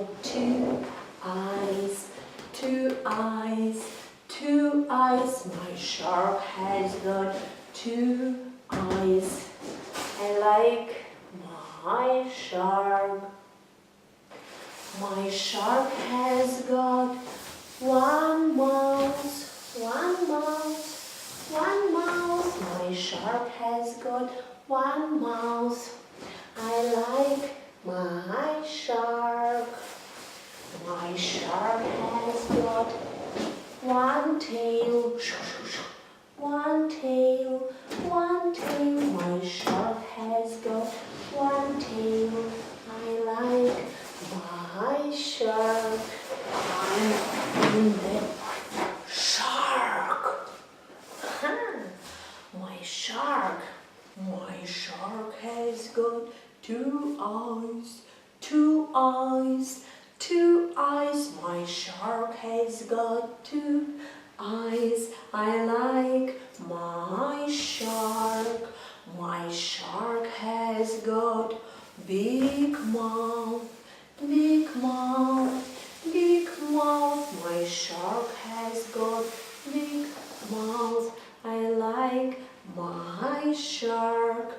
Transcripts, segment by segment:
got two eyes, two eyes, two eyes. My shark has got two eyes. I like my shark. My shark has got one mouth, one mouth, one mouth. My shark has got one mouth. I like my shark. My shark has got one tail, one tail, one tail. My shark has got one tail. I like my shark. I'm in the shark. My shark. My shark has got two eyes, two eyes, two eyes. My shark has got two eyes. I like my shark. My shark has got big mouth, big mouth, big mouth. My shark has got big mouth. I like my shark.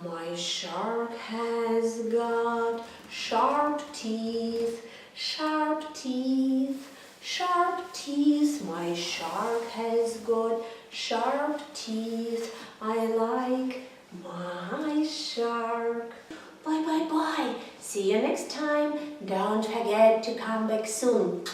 My shark has got sharp teeth, sharp teeth, sharp teeth. My shark has got sharp teeth. I like my shark. Bye bye bye. See you next time. Don't forget to come back soon.